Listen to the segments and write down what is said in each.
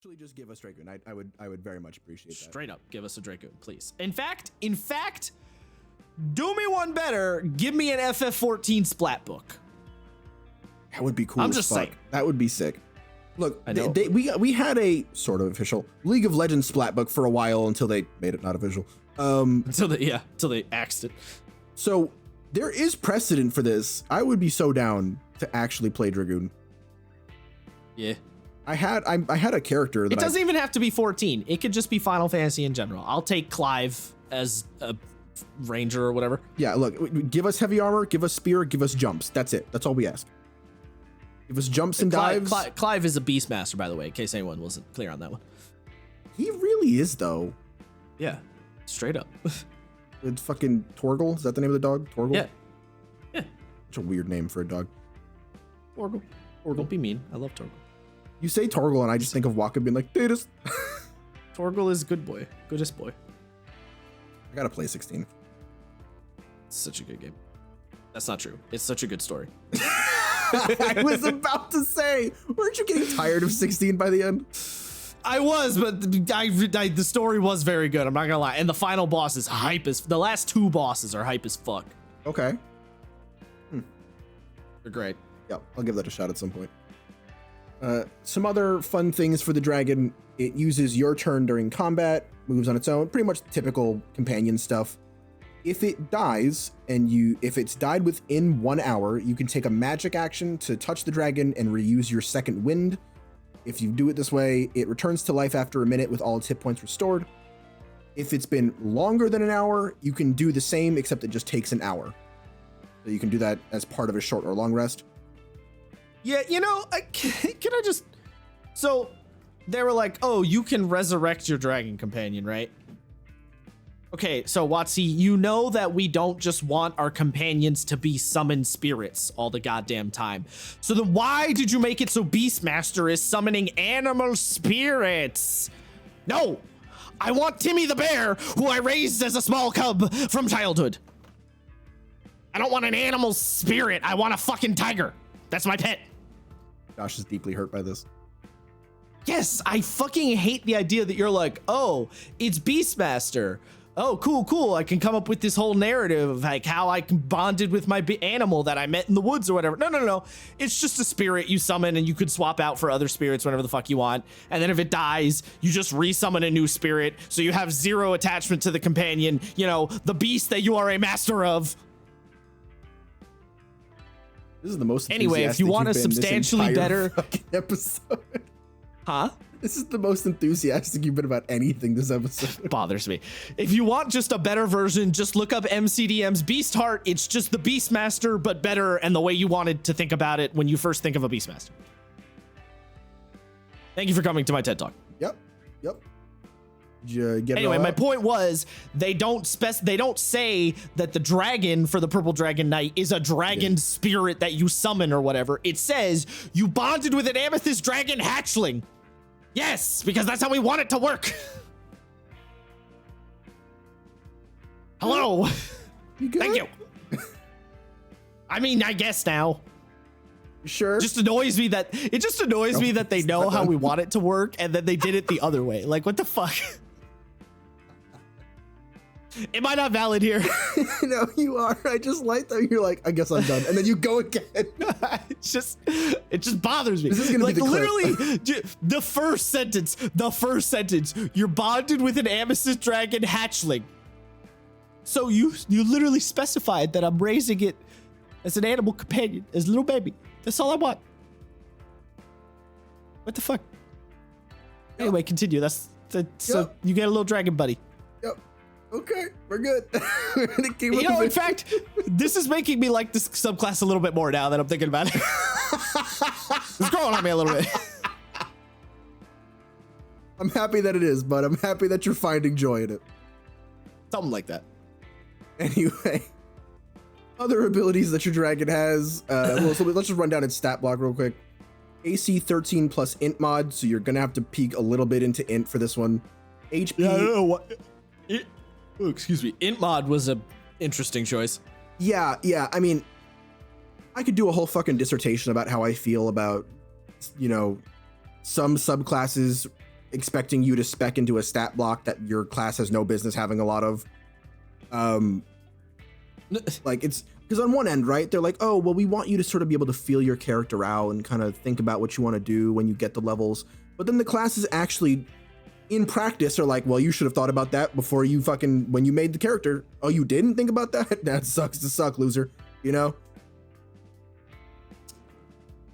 Actually, just give us Dragoon. I would very much appreciate that. Straight up, give us a Dragoon, please. In fact, do me one better. Give me an FF14 splat book. That would be cool. I'm as just fuck. saying. That would be sick. Look, I know. we had a sort of official League of Legends splat book for a while until they made it not official. Until they axed it. So there is precedent for this. I would be so down to actually play Dragoon. Yeah. I had a character that It doesn't even have to be 14. It could just be Final Fantasy in general. I'll take Clive as a ranger or whatever. Yeah, look, give us heavy armor, give us spear, give us jumps. That's it. That's all we ask. Give us jumps and dives. Clive is a Beastmaster, by the way, in case anyone wasn't clear on that one. He really is, though. Yeah, straight up. It's fucking Torgal. Is that the name of the dog? Torgal? Yeah. Yeah. Such a weird name for a dog. Torgal. Don't be mean. I love Torgal. You say Torgal, and I just think of Waka being like, Datus. Torgal is good boy. Goodest boy. I gotta play 16. It's such a good game. That's not true. It's such a good story. I was about to say, weren't you getting tired of 16 by the end? I was, but the story was very good. I'm not gonna lie. And the final boss is hype as. The last two bosses are hype as fuck. Okay. They're great. Yeah, I'll give that a shot at some point. Some other fun things for the dragon. It uses your turn during combat, moves on its own, pretty much typical companion stuff. If it dies, if it's died within 1 hour, you can take a magic action to touch the dragon and reuse your second wind. If you do it this way, it returns to life after a minute with all its hit points restored. If it's been longer than an hour, you can do the same, except it just takes an hour. So you can do that as part of a short or long rest. Yeah, can I just... So, they were like, oh, you can resurrect your dragon companion, right? Okay, so Watsy, you know that we don't just want our companions to be summoned spirits all the goddamn time. So then why did you make it so Beastmaster is summoning animal spirits? No! I want Timmy the bear, who I raised as a small cub from childhood. I don't want an animal spirit. I want a fucking tiger. That's my pet. Josh is deeply hurt by this. Yes, I fucking hate the idea that you're like, oh, it's Beastmaster. Oh, cool. I can come up with this whole narrative of like how I bonded with my animal that I met in the woods or whatever. No. It's just a spirit you summon and you could swap out for other spirits whenever the fuck you want. And then if it dies, you just resummon a new spirit. So you have zero attachment to the companion, the beast that you are a master of. This is the most anyway, if you want a substantially better episode. Huh? This is the most enthusiastic you've been about anything this episode. Bothers me. If you want just a better version, just look up MCDM's Beast Heart. It's just the Beastmaster, but better and the way you wanted to think about it when you first think of a Beastmaster. Thank you for coming to my TED Talk. Yep. Did you get anyway, it all my out? point was they don't say that the dragon for the Purple Dragon Knight is a dragon spirit that you summon or whatever. It says you bonded with an amethyst dragon hatchling. Yes, because that's how we want it to work. Hello. You good? Thank you. I mean, I guess now. You sure? It just annoys me that they know how we want it to work and then they did it the other way. Like, what the fuck? Am I not valid here? No, you are. I just like that you're like, I guess I'm done. And then you go again. It just bothers me. This is gonna like be the clip. literally the first sentence, you're bonded with an amethyst dragon hatchling. So you literally specified that I'm raising it as an animal companion, as a little baby. That's all I want. What the fuck? Yep. Anyway, continue. So you get a little dragon buddy. Yep. Okay, we're good. We're gonna keep In moving. fact, this is making me like this subclass a little bit more now that I'm thinking about it. It's growing on me a little bit. I'm happy that it is, but I'm happy that you're finding joy in it. Something like that. Anyway, other abilities that your dragon has. So let's just run down its stat block real quick. AC 13 plus int mod, so you're gonna have to peek a little bit into int for this one. HP. Yeah, I don't know what. Excuse me. Int mod was a interesting choice. Yeah. I mean, I could do a whole fucking dissertation about how I feel about, some subclasses expecting you to spec into a stat block that your class has no business having a lot of. Like it's because on one end, right, they're like, oh, well, we want you to sort of be able to feel your character out and kind of think about what you want to do when you get the levels. But then the classes actually, in practice, are like, well, you should have thought about that before you when you made the character. Oh, you didn't think about that? That sucks to suck, loser. You know?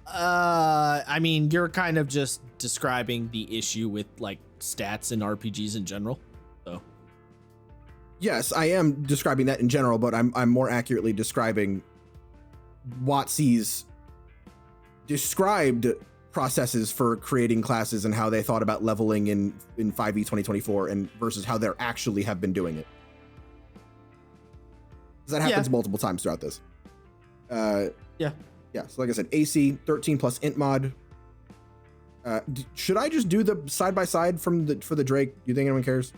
I mean, you're kind of just describing the issue with like stats in RPGs in general. So yes, I am describing that in general, but I'm more accurately describing WotC's described processes for creating classes and how they thought about leveling in 5e 2024 and versus how they actually have been doing it. That happens multiple times throughout this. Yeah, so like I said, AC 13 plus int mod. Should I just do the side by side for the Drake? Do you think anyone cares?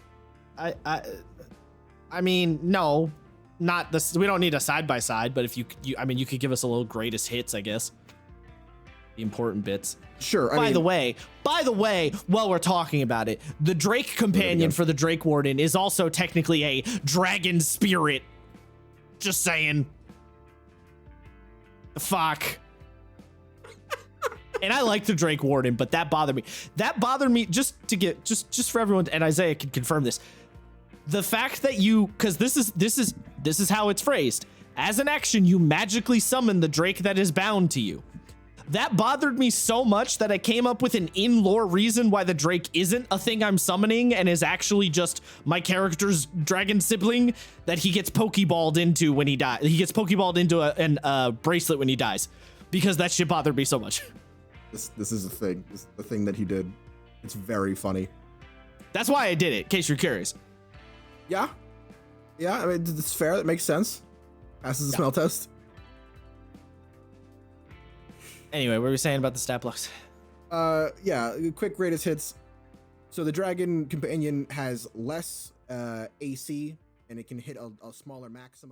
I mean, no, not this. We don't need a side by side, but if you could give us a little greatest hits, I guess. The important bits. Sure. By the way, while we're talking about it, the Drake companion for the Drake Warden is also technically a dragon spirit. Just saying. Fuck. And I like the Drake Warden, but that bothered me. That bothered me just for everyone, and Isaiah can confirm this. The fact that because this is how it's phrased. As an action, you magically summon the Drake that is bound to you. That bothered me so much that I came up with an in-lore reason why the Drake isn't a thing I'm summoning and is actually just my character's dragon sibling that he gets pokeballed into when he dies. He gets pokeballed into a bracelet when he dies because that shit bothered me so much. This is a thing. This is the thing that he did. It's very funny. That's why I did it, in case you're curious. Yeah. I mean, it's fair. That makes sense. Passes the smell test. Anyway, what were we saying about the stat blocks? Yeah, quick greatest hits. So the Dragon Companion has less AC, and it can hit a smaller maximum.